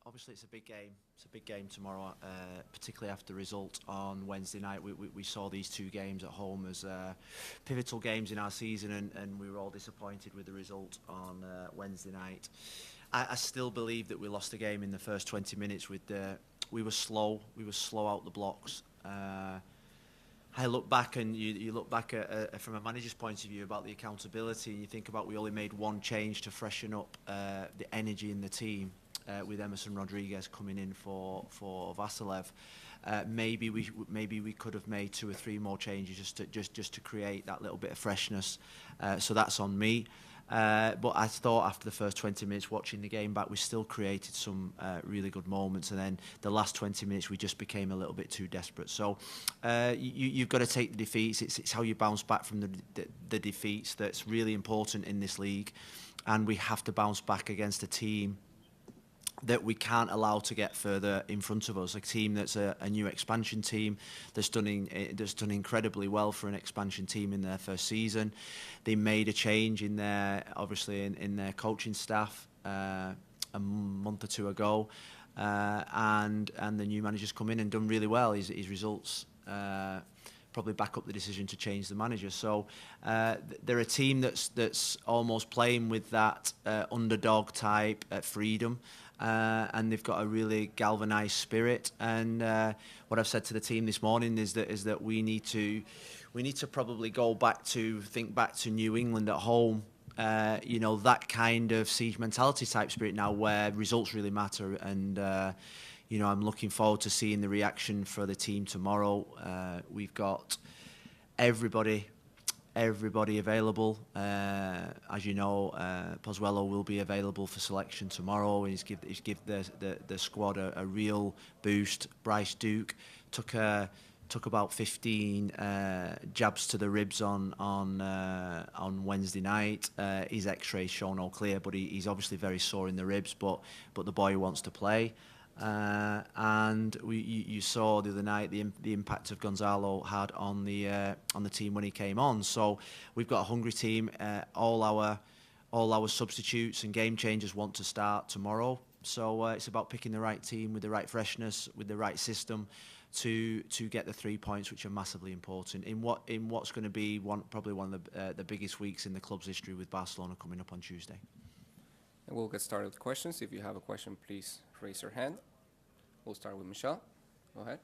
Obviously, it's a big game. It's a big game tomorrow, particularly after the result on Wednesday night. We saw these two games at home as pivotal games in our season, and we were all disappointed with the result on Wednesday night. I still believe that we lost the game in the first 20 minutes. We were slow. We were slow out the blocks. I look back, and you look back at from a manager's point of view about the accountability, and you think about we only made one change to freshen up the energy in the team. With Emerson Rodriguez coming in for Vasilev, maybe we could have made 2 or 3 more changes just to create that little bit of freshness. So that's on me. But I thought after the first 20 minutes watching the game back, we still created some really good moments, and then the last 20 minutes we just became a little bit too desperate. So you've got to take the defeats. It's how you bounce back from the defeats that's really important in this league, and we have to bounce back against a team that we can't allow to get further in front of us. A team that's a new expansion team that's done incredibly well for an expansion team in their first season. They made a change in their coaching staff a month or 2 ago, and the new manager's come in and done really well. His results probably back up the decision to change the manager. So they're a team that's almost playing with that underdog type freedom. And they've got a really galvanised spirit. And what I've said to the team this morning is that we need to probably think back to New England at home. That kind of siege mentality type spirit now, where results really matter. And I'm looking forward to seeing the reaction for the team tomorrow. We've got everybody available. As you know, Pozuelo will be available for selection tomorrow. He's give the squad a real boost. Bryce Duke took about 15 jabs to the ribs on Wednesday night. His X-rays show no clear, but he's obviously very sore in the ribs. But the boy wants to play. And you saw the other night the impact of Gonzalo had on the team when he came on. So we've got a hungry team. All our substitutes and game changers want to start tomorrow. So it's about picking the right team with the right freshness, with the right system to get the 3 points, which are massively important in what's going to be probably one of the biggest weeks in the club's history, with Barcelona coming up on Tuesday. And we'll get started with questions. If you have a question, please raise your hand. We'll start with Michelle. Go ahead.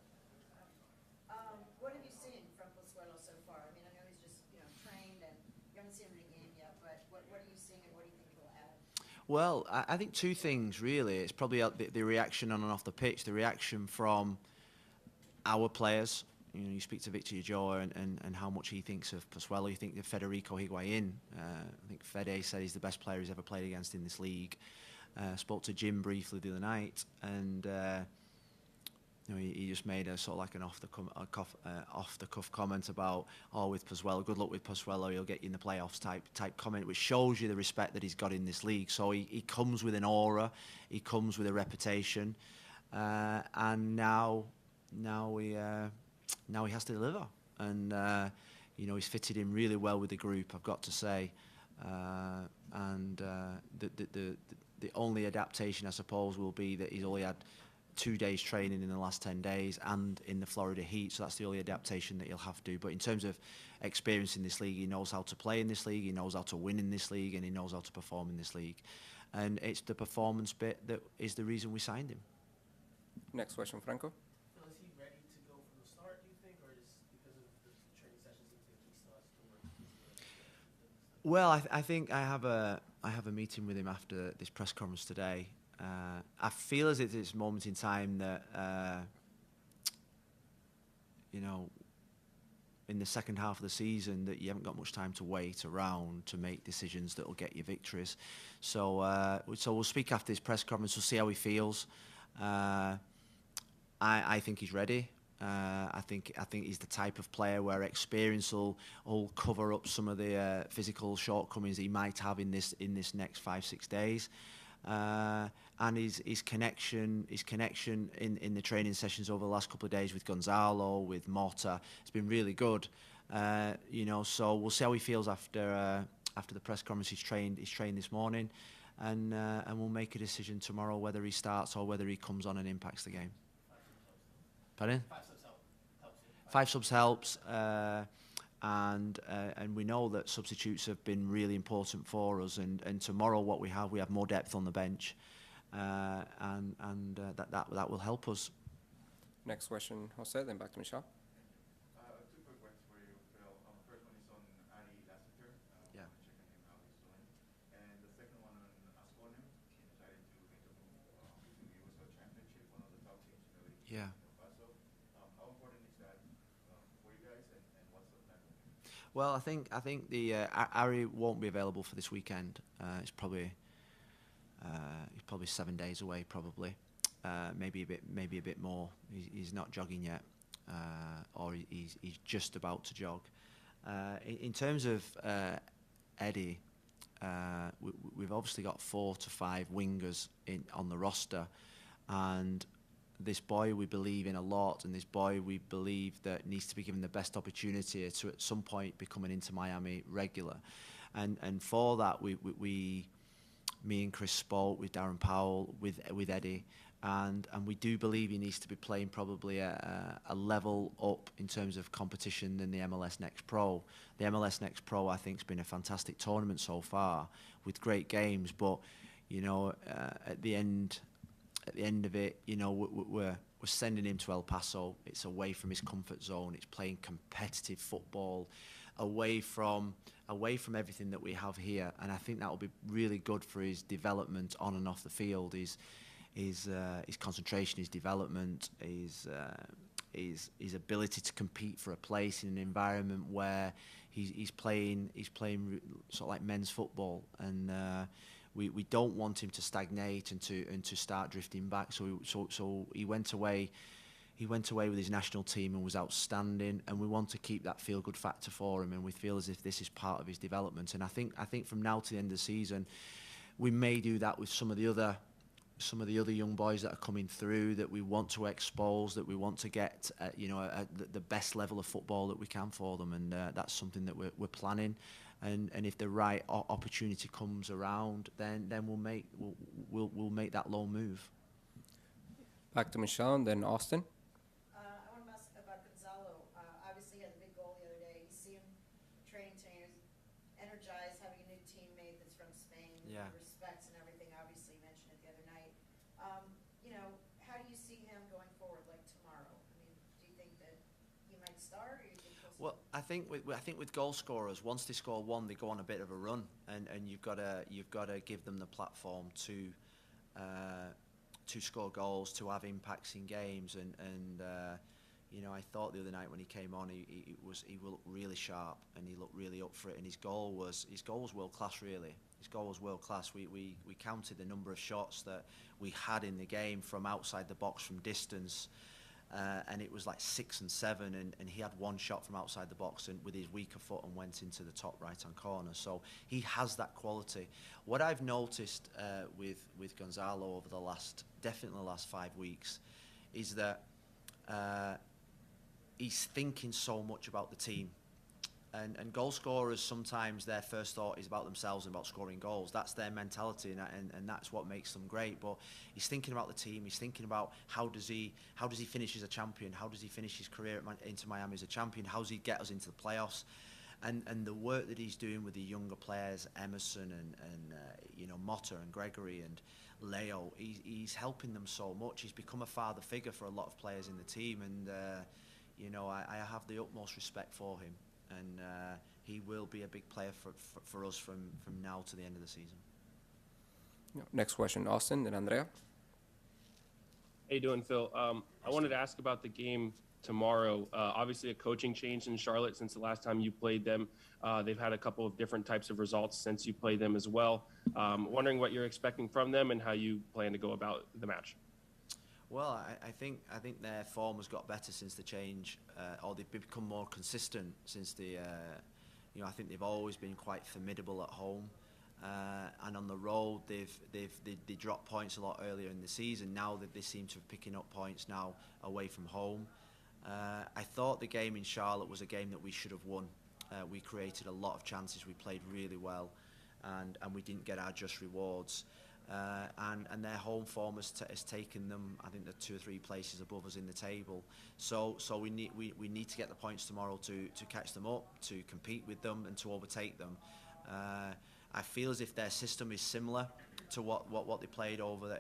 What have you seen from Pozuelo so far? I mean, I know he's just trained and you haven't seen him in a game yet, but what are you seeing and what do you think he'll add? Well, I think 2 things really. It's probably the reaction on and off the pitch, the reaction from our players. You speak to Victor Ulloa and how much he thinks of Pozuelo. You think of Federico Higuain. I think Fede said he's the best player he's ever played against in this league. Spoke to Jim briefly the other night, and he just made a sort of like an off the cuff comment about, with Pozuelo, good luck with Pozuelo, he'll get you in the playoffs type comment, which shows you the respect that he's got in this league. So he comes with an aura, he comes with a reputation, and now he has to deliver. And he's fitted in really well with the group, I've got to say. The only adaptation, I suppose, will be that he's only had 2 days training in the last 10 days and in the Florida heat, so that's the only adaptation that he'll have to do. But in terms of experience in this league, he knows how to play in this league, he knows how to win in this league, and he knows how to perform in this league. And it's the performance bit that is the reason we signed him. Next question, Franco. Phil, is he ready to go from the start, do you think, or is because of the training sessions, do you think he still has to work? Well, I think I have a meeting with him after this press conference today. I feel as if it's a moment in time that, in the second half of the season, that you haven't got much time to wait around to make decisions that will get you victories. So we'll speak after this press conference. We'll see how he feels. I think he's ready. I think he's the type of player where experience will cover up some of the physical shortcomings he might have in this next 5-6 days. And his connection in the training sessions over the last couple of days with Gonzalo, with Mota, has been really good. So we'll see how he feels after the press conference. He's trained this morning. and we'll make a decision tomorrow whether he starts or whether he comes on and impacts the game. Pardon? 5 subs helps you. 5 subs helps, and we know that substitutes have been really important for us. And tomorrow, what we have more depth on the bench, and that will help us. Next question, Jose, then back to Michelle. 2 quick ones for you, Phil. First one is on Ari Lassiter. Yeah. Checking him how he's doing. And the second one on Ascona. He decided to make a move to the USL Championship, one of the top teams in the league. Yeah. How important is that for you guys, and what's the plan? Well, I think the Ari won't be available for this weekend. It's probably 7 days away, probably. Maybe a bit more. He's not jogging yet, or he's just about to jog. In terms of Eddie, we've obviously got 4 to 5 wingers on the roster, and this boy we believe in a lot, and this boy we believe that needs to be given the best opportunity to at some point become an Inter Miami regular, and for that me and Chris spoke with Darren Powell, with Eddie, and we do believe he needs to be playing probably a level up in terms of competition than the MLS Next Pro. The MLS Next Pro, I think, has been a fantastic tournament so far with great games, but at the end of it, we're sending him to El Paso. It's away from his comfort zone. It's playing competitive football, away from everything that we have here, and I think that will be really good for his development on and off the field. His concentration, his development, his ability to compete for a place in an environment where he's playing sort of like men's football, and we don't want him to stagnate and to start drifting back. So he went away. He went away with his national team and was outstanding, and we want to keep that feel-good factor for him, and we feel as if this is part of his development. And I think from now to the end of the season, we may do that with some of the other young boys that are coming through that we want to expose, that we want to get at the best level of football that we can for them, and that's something that we're planning. And if the right opportunity comes around, then we'll make that loan move. Back to Michelle and then Austin. I want to ask about Gonzalo. Obviously, he had a big goal the other day. You see him training today, energized, having a new teammate that's from Spain, Yeah. respects and everything. Obviously, you mentioned it the other night. How do you see him going forward, like tomorrow? I mean, do you think that he might start, or you think he'll Well, I think with goal scorers, once they score one, they go on a bit of a run, and you've got to give them the platform to score goals, to have impacts in games, and I thought the other night when he came on, he looked really sharp, and he looked really up for it, and his goal was world class. Really, his goal was world class. We counted the number of shots that we had in the game from outside the box, from distance. And it was like 6 and 7, and he had one shot from outside the box and with his weaker foot and went into the top right-hand corner. So he has that quality. What I've noticed with Gonzalo over the last 5 weeks is that he's thinking so much about the team. And goal scorers, sometimes their first thought is about themselves and about scoring goals. That's their mentality, and that's what makes them great. But he's thinking about the team. He's thinking about how does he finish as a champion? How does he finish his career at Inter Miami as a champion? How does he get us into the playoffs? And the work that he's doing with the younger players, Emerson and Motta and Gregory and Leo, he's helping them so much. He's become a father figure for a lot of players in the team, and I have the utmost respect for him. And he will be a big player for us from now to the end of the season. Next question, Austin, then Andrea. How you doing, Phil? I wanted to ask about the game tomorrow. Obviously, a coaching change in Charlotte since the last time you played them. They've had a couple of different types of results since you played them as well. Wondering what you're expecting from them and how you plan to go about the match. Well, I think their form has got better since the change, or they've become more consistent since I think they've always been quite formidable at home, and on the road they dropped points a lot earlier in the season. Now that they seem to be picking up points now away from home. I thought the game in Charlotte was a game that we should have won. We created a lot of chances. We played really well. and we didn't get our just rewards. And their home form has taken them, I think, they're 2 or 3 places above us in the table. So we need to get the points tomorrow to catch them up, to compete with them, and to overtake them. I feel as if their system is similar to what they played over,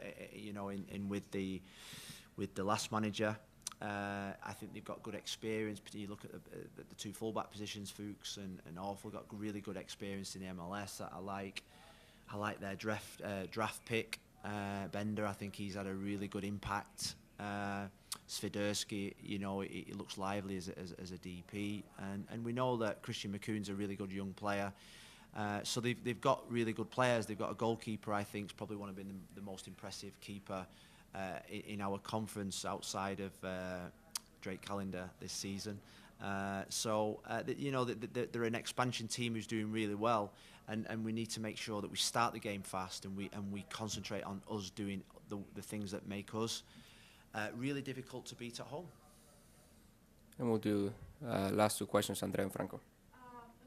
with the last manager. I think they've got good experience. You look at the 2 fullback positions, Fuchs and Orful, got really good experience in the MLS that I like. I like their draft pick, Bender. I think he's had a really good impact. Swiderski, he looks lively as a DP, and we know that Christian McCoon's a really good young player. So they've got really good players. They've got a goalkeeper, I think, is probably one of the most impressive keeper in our conference outside of Drake Callender this season. They're an expansion team who's doing really well, and we need to make sure that we start the game fast and we concentrate on us doing the things that make us really difficult to beat at home. And we'll do last 2 questions, Andrea and Franco.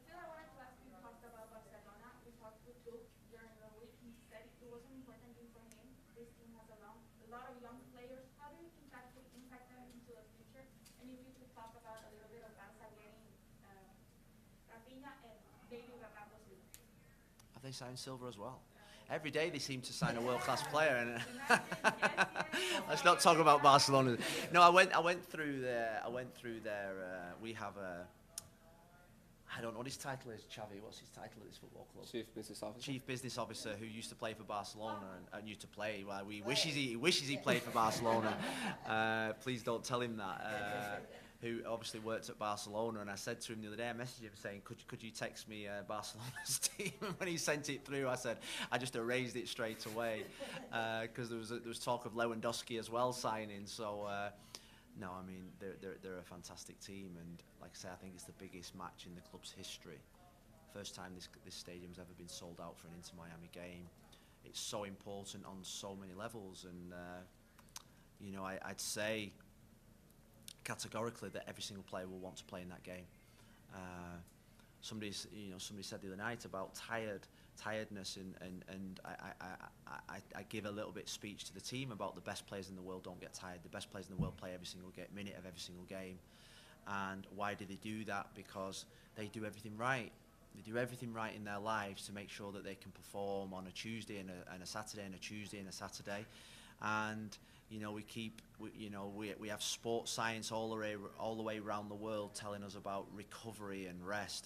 Phil, I wanted to ask you, talked about Barcelona. We talked with Phil during the week. He said it was an important game for him. This team has a lot of young players. How do you think that could impact them into the future? And if you could talk about a little bit of Barca getting Rafinha and maybe Alejandro Pozuelo. Have they signed Silva as well? Every day they seem to sign a world-class player, and let's not talk about Barcelona. No, I went through their. We have a. I don't know what his title is, Xavi. What's his title at this football club? Chief Business Officer. Chief Business Officer, who used to play for Barcelona and used to play. Well, he wishes he played for Barcelona. Please don't tell him that. Who obviously worked at Barcelona, and I said to him the other day, I messaged him saying, could you text me Barcelona's team? And when he sent it through, I said, I just erased it straight away, because there was talk of Lewandowski as well signing. So no, I mean they're a fantastic team, and like I say, I think it's the biggest match in the club's history. First time this stadium's ever been sold out for an Inter Miami game. It's so important on so many levels, and I'd say categorically that every single player will want to play in that game. Somebody said the other night about tiredness, and I give a little bit speech to the team about the best players in the world don't get tired. The best players in the world play every single minute of every single game. And why do they do that? Because they do everything right. They do everything right in their lives to make sure that they can perform on a Tuesday and a Saturday and a Tuesday and a Saturday. And we have sports science all the way around the world telling us about recovery and rest.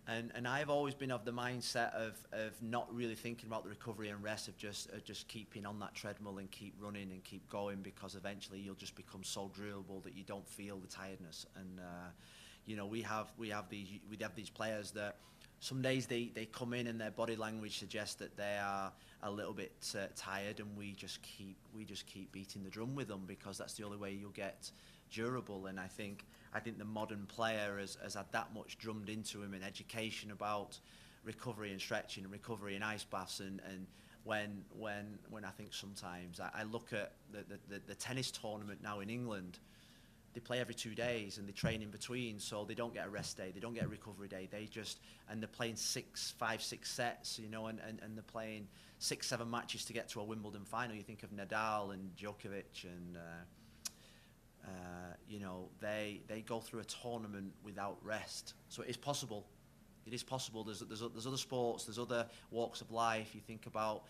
And I've always been of the mindset of not really thinking about the recovery and rest, of just keeping on that treadmill and keep running and keep going, because eventually you'll just become so drillable that you don't feel the tiredness. And we have these players that some days they come in and their body language suggests that they are a little bit tired, and we just keep beating the drum with them, because that's the only way you'll get durable. And I think the modern player has had that much drummed into him in education about recovery and stretching and recovery and ice baths, and when I think sometimes I look at the tennis tournament now in England. They play every 2 days and they train in between, so they don't get a rest day, they don't get a recovery day. And they're playing 5, 6 sets, and they're playing 6, 7 matches to get to a Wimbledon final. You think of Nadal and Djokovic, and they go through a tournament without rest. So it is possible. It is possible. There's other sports, there's other walks of life. You think about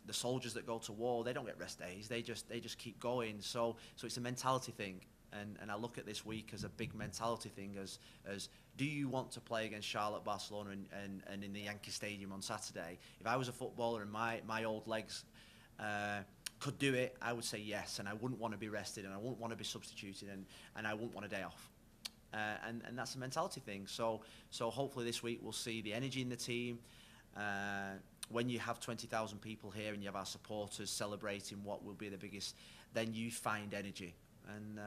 the soldiers that go to war, they don't get rest days. They just keep going. So it's a mentality thing, and I look at this week as a big mentality thing. As do you want to play against Charlotte, Barcelona, and in the Yankee Stadium on Saturday? If I was a footballer and my old legs could do it, I would say yes, and I wouldn't want to be rested, and I wouldn't want to be substituted, and I wouldn't want a day off. And that's a mentality thing. So hopefully this week we'll see the energy in the team. When you have 20,000 people here and you have our supporters celebrating what will be the biggest, then you find energy. And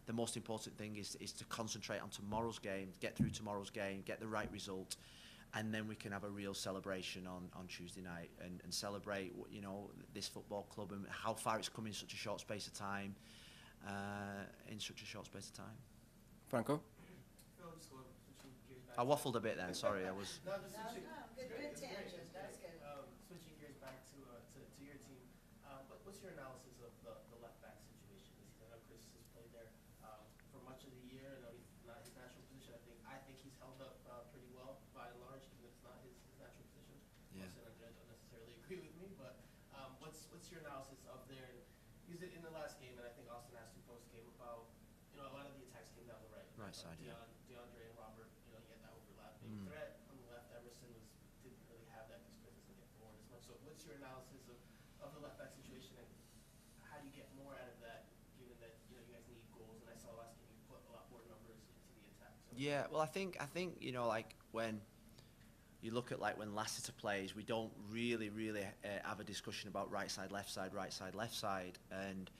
the most important thing is to concentrate on tomorrow's game, get through tomorrow's game, get the right result, and then we can have a real celebration on Tuesday night and celebrate this football club and how far it's come in such a short space of time. Franco? Phil, just switching gears back I waffled a bit then. Sorry, I was. No, just No, switching. no, good tangent, that's good. Switching gears back to your team. What's your analysis of the left back situation this season? I know Chris has played there for much of the year. I know he's not his natural position. I think he's held up pretty well by and large, even if it's not his natural position. Yeah. Most of them don't necessarily agree with me, but what's your analysis of there? And he's in the last game, and I think Austin asked you post game about a lot of the attacks came down the right. Right side, yeah. DeAndre and Robert, he had that overlapping threat on the left. Emerson didn't really have that because Chris doesn't get forward as much. So what's your analysis of the left back situation, and how do you get more out of that, given that you guys need goals? And I saw last game you put a lot more numbers into the attack. So Yeah, well, I think like when you look at like when Lassiter plays, we don't really have a discussion about right side, left side, and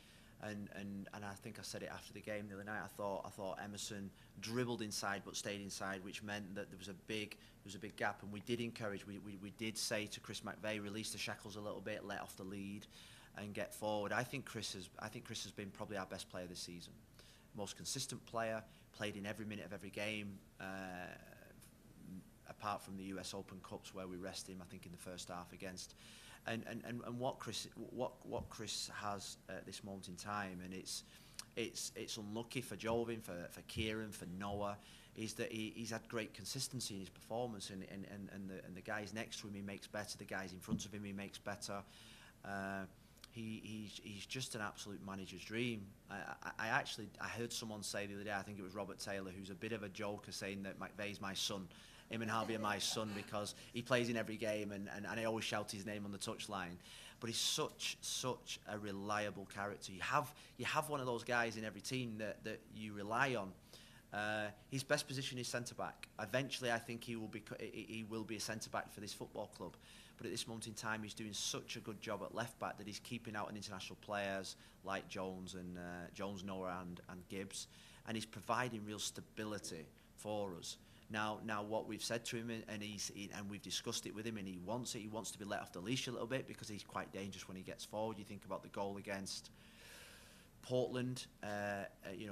I think I said it after the game the other night. I thought Emerson dribbled inside but stayed inside, which meant that there was a big gap, and we did encourage. We did say to Chris McVeigh, release the shackles a little bit, let off the lead, and get forward. I think Chris has been probably our best player this season, most consistent player, played in every minute of every game. Apart from the US Open Cups where we rested him, I think in the first half against, and what Chris has at this moment in time, and it's unlucky for Jovin, for Kieran, for Noah, is that he's had great consistency in his performance, and the guys next to him he makes better, the guys in front of him he makes better. He's just an absolute manager's dream. I heard someone say the other day, I think it was Robert Taylor, who's a bit of a joker, saying that McVeigh's my son. Him and Harvey are my son because he plays in every game and I always shout his name on the touchline. But he's such a reliable character. You have one of those guys in every team that you rely on. His best position is centre back. Eventually, I think he will be a centre back for this football club. But at this moment in time, he's doing such a good job at left back that he's keeping out on international players like Jones, Noah, and Gibbs, and he's providing real stability for us. Now, what we've said to him, and we've discussed it with him, and he wants it. He wants to be let off the leash a little bit because he's quite dangerous when he gets forward. You think about the goal against Portland, an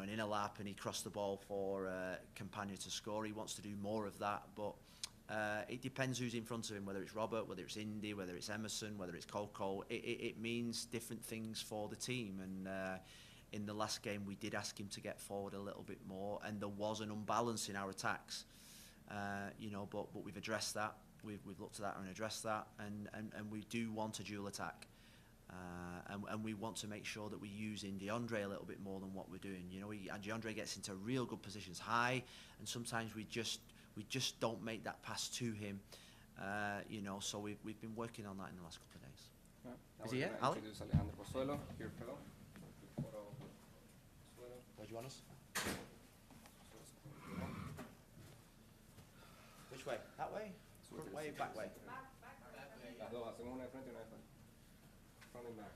inner lap, and he crossed the ball for Campagna to score. He wants to do more of that, but it depends who's in front of him, whether it's Robert, whether it's Indy, whether it's Emerson, whether it's Coco. It means different things for the team, and in the last game we did ask him to get forward a little bit more, and there was an unbalance in our attacks. But we've addressed that. We've looked at that and addressed that, and we do want a dual attack, and we want to make sure that we're using DeAndre a little bit more than what we're doing. And DeAndre gets into real good positions high, and sometimes we just don't make that pass to him. So we've been working on that in the last couple of days. Yeah. Is he here, Now Ali? introduce Alejandro Pozuelo, here fellow. Where do you want us? Which way? That way? Front way, back way? Las dos, hacemos una de frente y una de frente. Front and back.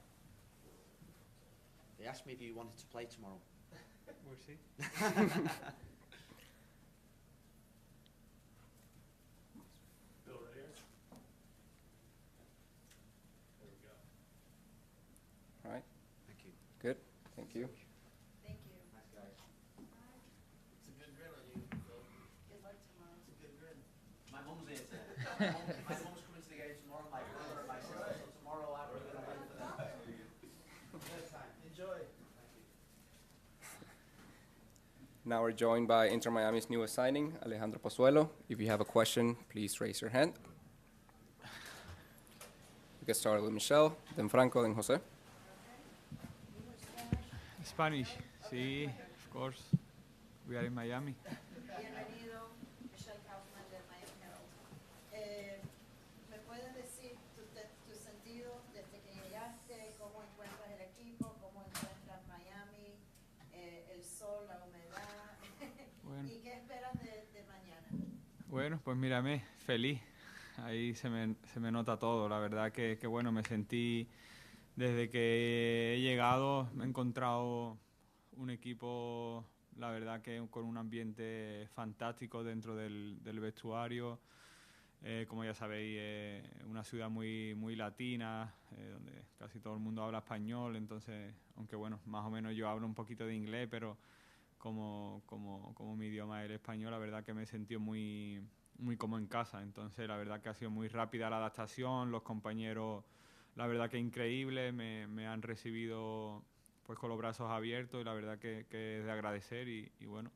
They asked me if you wanted to play tomorrow. We'll see. Bill, right here. There we go. All right, Thank you. good, thank you. Thank you. Nice guys. It's a good grin on you, Bill. Good luck tomorrow. It's a good grin. My mum's here today. My mum's coming to the game tomorrow, my brother and my sister. So tomorrow we're going to win for them. Good time. Enjoy. Now we're joined by Inter Miami's newest signing, Alejandro Pozuelo. If you have a question, please raise your hand. We get started with Michelle, then Franco, then Jose. Spanish, sí, of course. We are in Miami. Bienvenido, Michelle Kaufman de Miami Herald. ¿Me puedes decir tu sentido desde que llegaste? ¿Cómo encuentras el equipo? ¿Cómo encuentras Miami? El sol, la humedad. Bueno. ¿Y qué esperas de mañana? Bueno, pues mírame, feliz. Ahí se me nota todo. La verdad que bueno, me sentí desde que he llegado, me he encontrado un equipo, la verdad que con un ambiente fantástico dentro del vestuario. Como ya sabéis, una ciudad muy latina, donde casi todo el mundo habla español, entonces, aunque bueno, más o menos yo hablo un poquito de inglés, pero como mi idioma es el español, la verdad que me he sentido muy como en casa. Entonces la verdad que ha sido muy rápida la adaptación, los compañeros, la verdad que increíble, me han recibido pues con los brazos abiertos y la verdad que es de agradecer y bueno,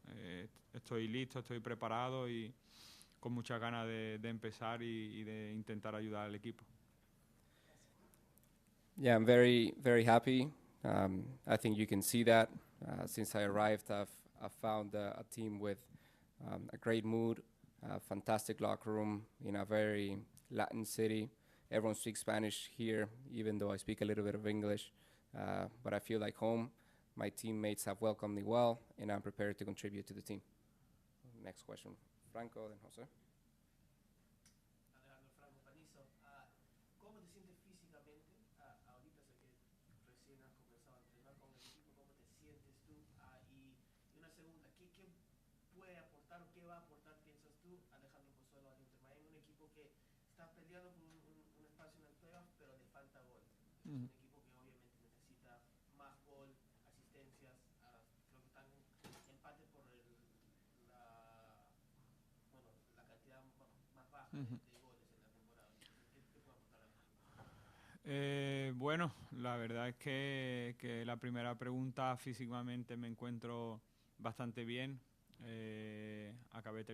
estoy listo, estoy preparado y con muchas ganas de empezar y de intentar ayudar al equipo. Yeah, I'm very, very happy. I think you can see that. Since I arrived, I've found a team with a great mood, a fantastic locker room in a very Latin city. Everyone speaks Spanish here, even though I speak a little bit of English. But I feel like home. My teammates have welcomed me well, and I'm prepared to contribute to the team. Next question, Franco, then Jose. Alejandro Franco Panizo, ¿cómo te sientes físicamente? Ahorita sé que recién has comenzado a entrenar con el equipo, ¿cómo te sientes tú? Y una segunda, ¿qué puede aportar o qué va a aportar, piensas tú, Alejandro Pozuelo al Inter Miami? Un equipo que está peleando por un espacio en el playoff, pero le falta gol. Es un equipo que obviamente necesita más gol, asistencias, creo que están en empate por la cantidad más baja de goles en la temporada. ¿Qué puede aportar Alejandro? Bueno, la verdad es que la primera pregunta, físicamente me encuentro bastante bien. Acabé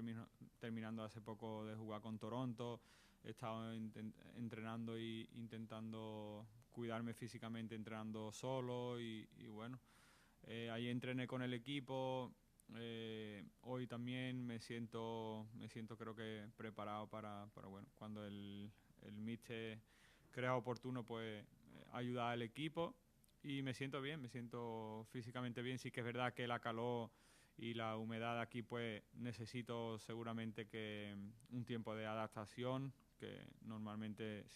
terminando hace poco de jugar con Toronto. He estado entrenando e intentando cuidarme físicamente, entrenando solo y bueno, ahí entrené con el equipo. Hoy también me siento creo que preparado para bueno, cuando el míster crea oportuno, pues ayudar al equipo y me siento bien, me siento físicamente bien. Sí que es verdad que la calor y la humedad aquí, pues necesito seguramente que un tiempo de adaptación, que normalmente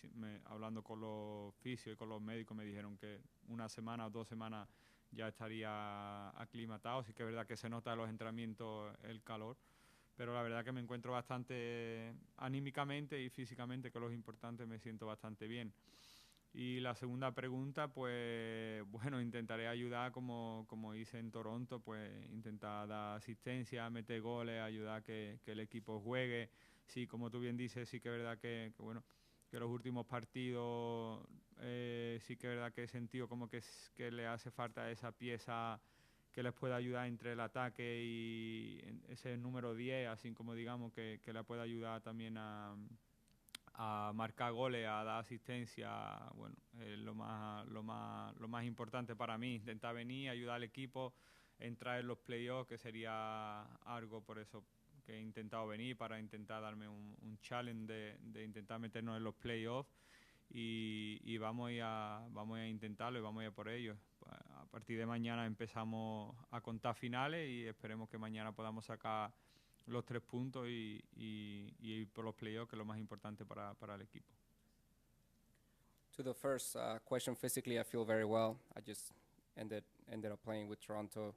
hablando con los fisios y con los médicos me dijeron que una semana o 2 semanas ya estaría aclimatado. Sí que es verdad que se nota en los entrenamientos el calor, pero la verdad que me encuentro bastante anímicamente y físicamente, que es lo importante, me siento bastante bien. Y la segunda pregunta, pues bueno, intentaré ayudar como hice en Toronto, pues intentar dar asistencia, meter goles, ayudar a que el equipo juegue. Sí, como tú bien dices, sí que es verdad que bueno, que los últimos partidos sí que es verdad que he sentido como que le hace falta esa pieza que les pueda ayudar entre el ataque y ese número 10, así como digamos que le pueda ayudar también a marcar goles, a dar asistencia. Bueno, lo más importante para mí, intentar venir, ayudar al equipo, entrar en los playoffs, que sería algo por eso que he intentado venir, para intentar darme un challenge de intentar meternos en los playoffs y vamos a intentarlo y vamos a ir por ello. A partir de mañana empezamos a contar finales y esperemos que mañana podamos sacar los 3 puntos y ir por los playoffs, que es lo más importante para el equipo. To the first question, physically I feel very well. I just ended up playing with Toronto,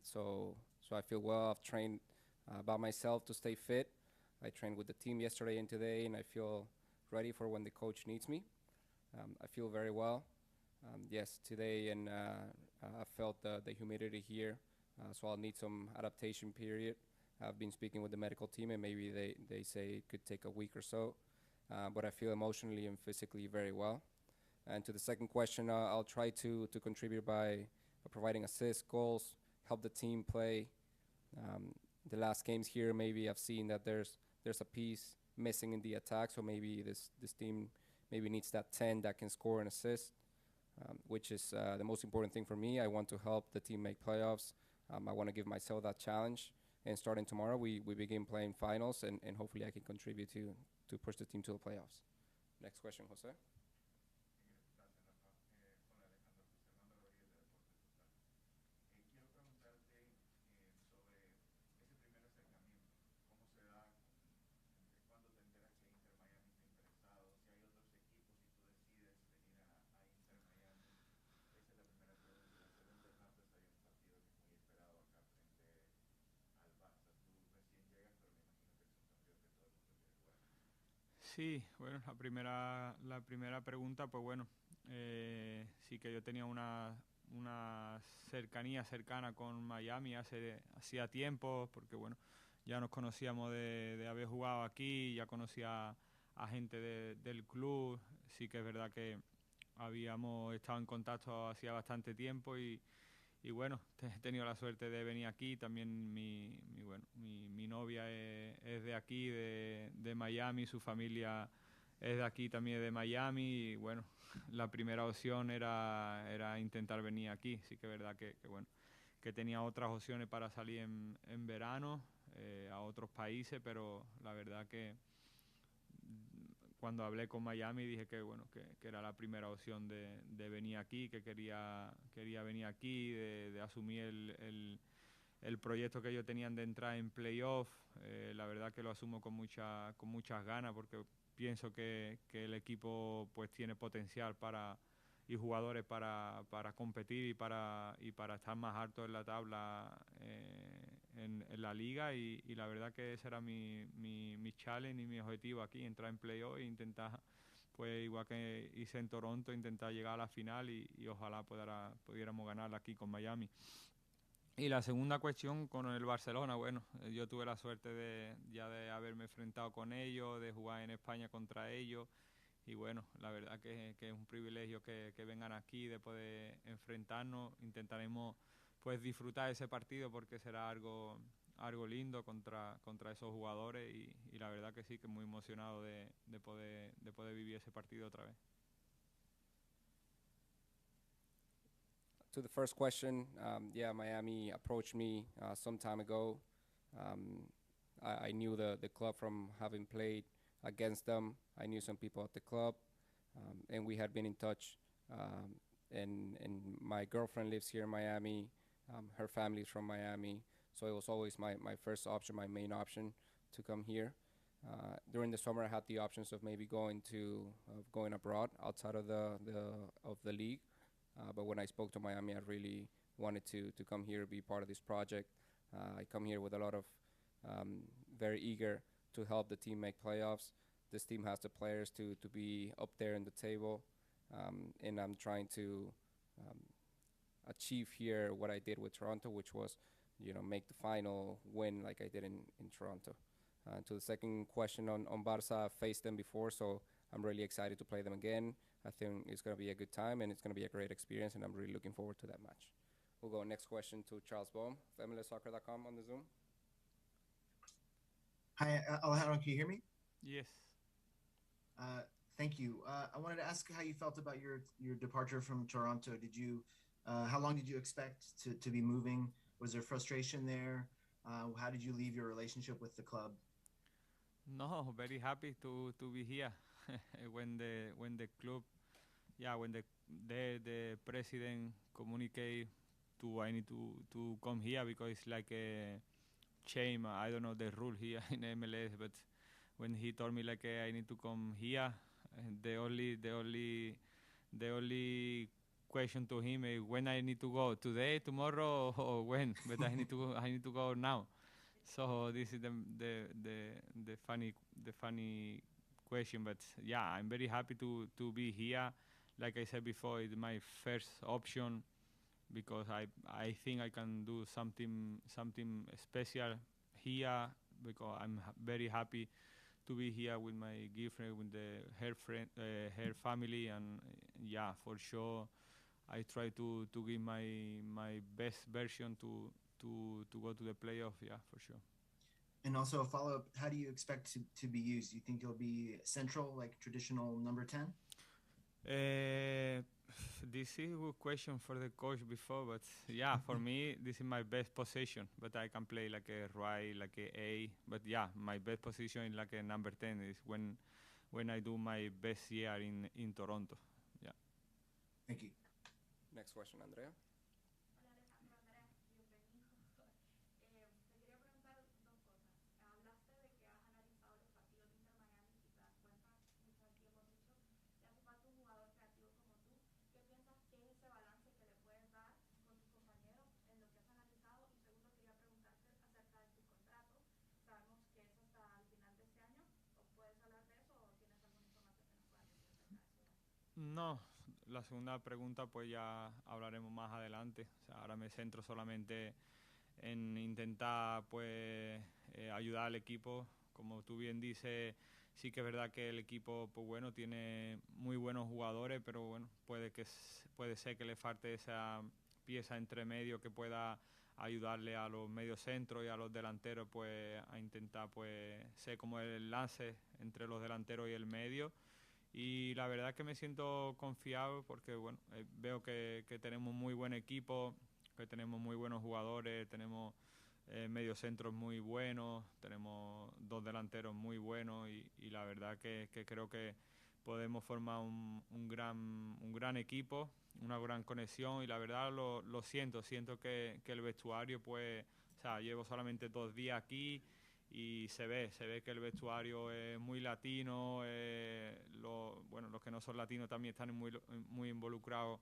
so I feel well. I've trained by myself to stay fit. I trained with the team yesterday and today, and I feel ready for when the coach needs me. I feel very well. Yes, today, and I felt the humidity here, so I'll need some adaptation period. I've been speaking with the medical team, and maybe they say it could take a week or so. But I feel emotionally and physically very well. And to the second question, I'll try to contribute by providing assists, goals, help the team play. The last games here, maybe I've seen that there's a piece missing in the attack, so maybe this team maybe needs that 10 that can score and assist, which is the most important thing for me. I want to help the team make playoffs. I want to give myself that challenge. And starting tomorrow, we begin playing finals, and hopefully I can contribute to push the team to the playoffs. Next question, Jose. Quiero preguntarte sobre ese primer acercamiento, cómo se da, cuándo te enteras que Inter Miami está interesado, si hay otros equipos, si tú decides venir a Inter Miami. Esa es la primera pregunta. Y la segunda, el martes hay un partido que es muy esperado acá frente al Barça. Tú recién llegas, pero me imagino que es un partido que todo el mundo quiere jugar. Sí, bueno, la primera pregunta, pues bueno, sí que yo tenía una cercana con Miami hacía tiempo, porque bueno, ya nos conocíamos de haber jugado aquí, ya conocía a gente del club. Sí que es verdad que habíamos estado en contacto hacía bastante tiempo y bueno, he tenido la suerte de venir aquí. También mi novia es de aquí, de Miami, su familia es de aquí también, de Miami, y bueno, la primera opción era intentar venir aquí. Sí que es verdad que bueno, que tenía otras opciones para salir en verano a otros países, pero la verdad que cuando hablé con Miami dije que bueno, que era la primera opción de venir aquí, que quería venir aquí, de asumir el proyecto que ellos tenían de entrar en playoff. La verdad que lo asumo con muchas ganas, porque pienso que el equipo pues tiene potencial y jugadores para competir y para estar más alto en la tabla en la liga, y la verdad que ese era mi challenge y mi objetivo aquí, entrar en playoff e intentar, pues igual que hice en Toronto, intentar llegar a la final y ojalá pudiéramos ganarla aquí con Miami. Y la segunda cuestión con el Barcelona, bueno, yo tuve la suerte de haberme enfrentado con ellos, de jugar en España contra ellos, y bueno, la verdad que es un privilegio que vengan aquí, de poder enfrentarnos. Intentaremos pues disfrutar ese partido, porque será algo lindo contra esos jugadores, y la verdad que sí, que muy emocionado de poder vivir ese partido otra vez. To the first question, yeah, Miami approached me some time ago. I knew the club from having played against them. I knew some people at the club, and we had been in touch. And my girlfriend lives here in Miami. Her family's from Miami, so it was always my first option, my main option, to come here. During the summer, I had the options of maybe going abroad outside of the league. But when I spoke to Miami, I really wanted to come here, be part of this project. I come here with a lot of very eager to help the team make playoffs. This team has the players to be up there in the table, and I'm trying to achieve here what I did with Toronto, which was, make the final, win like I did in Toronto. To the second question on Barca, I've faced them before, so I'm really excited to play them again. I think it's going to be a good time, and it's going to be a great experience, and I'm really looking forward to that match. We'll go next question to Charles Bohm, FMLSsoccer.com on the Zoom. Hi, Alejandro, can you hear me? Yes. Thank you. I wanted to ask how you felt about your departure from Toronto. How long did you expect to be moving? Was there frustration there? How did you leave your relationship with the club? No, very happy to be here. when the club, when the president communicate I need to come here, because it's like a shame. I don't know the rule here in MLS, but when he told me like I need to come here, the only question to him is when I need to go, today, tomorrow, or when? But I need to go now. So this is the funny question, but yeah, I'm very happy to be here. Like I said before, it's my first option, because I think I can do something special here, because I'm very happy to be here with my girlfriend, with her family, and yeah, for sure, I try to give my best version to go to the playoff. Yeah, for sure. And also a follow-up, how do you expect to be used? Do you think you'll be central, like traditional number 10? This is a good question for the coach before, but yeah, for me, this is my best position. But I can play like a right, like a. But yeah, my best position is like a number 10 is when I do my best year in Toronto. Yeah. Thank you. Next question, Andrea. Hola Alejandro, Andrea, bienvenido. Te quería preguntar dos cosas. Hablaste de que has analizado los partidos de Inter Miami y te das cuenta, mucho aquí hemos dicho, que hace falta un jugador creativo como tú. ¿Qué piensas que es ese balance que le puedes dar con tus compañeros en lo que has analizado? Y segundo, quería preguntarte acerca de tu contrato. Sabemos que es hasta el final de este año. ¿O puedes hablar de eso o tienes alguna información que nos puedas decir acerca de eso? No, la segunda pregunta pues ya hablaremos más adelante. O sea, ahora me centro solamente en intentar pues ayudar al equipo. Como tú bien dices, sí que es verdad que el equipo pues bueno tiene muy buenos jugadores, pero bueno, puede ser que le falte esa pieza entre medio que pueda ayudarle a los mediocentros y a los delanteros pues a intentar pues ser como el enlace entre los delanteros y el medio. Y la verdad es que me siento confiado porque bueno, veo que tenemos muy buen equipo, que tenemos muy buenos jugadores, tenemos mediocentros muy buenos, tenemos dos delanteros muy buenos y la verdad que creo que podemos formar un gran equipo, una gran conexión y la verdad lo siento que el vestuario pues, o sea, llevo solamente 2 días aquí y se ve que el vestuario es muy latino, los que no son latinos también están muy involucrados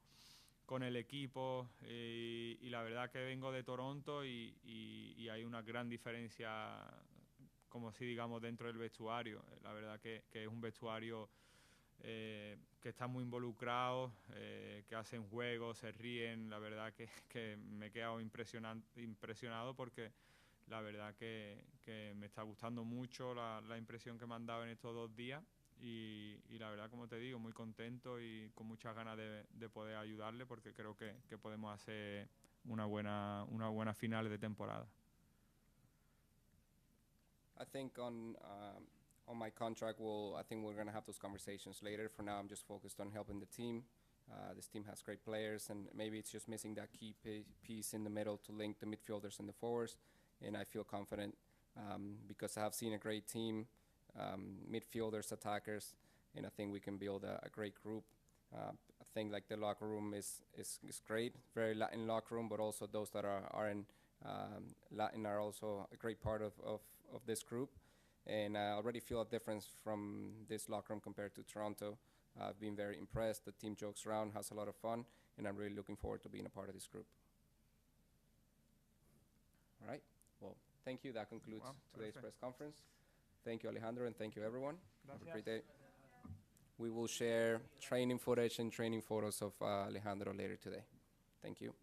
con el equipo y la verdad que vengo de Toronto y hay una gran diferencia, como si digamos, dentro del vestuario. La verdad que es un vestuario que está muy involucrado, que hacen juegos, se ríen. La verdad que me he quedado impresionado porque la verdad que me está gustando mucho la impresión que me han dado en estos 2 días y la verdad, como te digo, muy contento y con muchas ganas de poder ayudarle porque creo que podemos hacer una buena final de temporada. I think on my contract, I think we're gonna have those conversations later. For now, I'm just focused on helping the team. This team has great players, and maybe it's just missing that key piece in the middle to link the midfielders and the forwards. And I feel confident because I have seen a great team, midfielders, attackers, and I think we can build a great group. I think like the locker room is great, very Latin locker room, but also those that are in Latin are also a great part of this group. And I already feel a difference from this locker room compared to Toronto. I've been very impressed. The team jokes around, has a lot of fun, and I'm really looking forward to being a part of this group. All right. Well, thank you. That concludes today's press conference. Thank you, Alejandro, and thank you, everyone. Have a great day. We will share training footage and training photos of Alejandro later today. Thank you.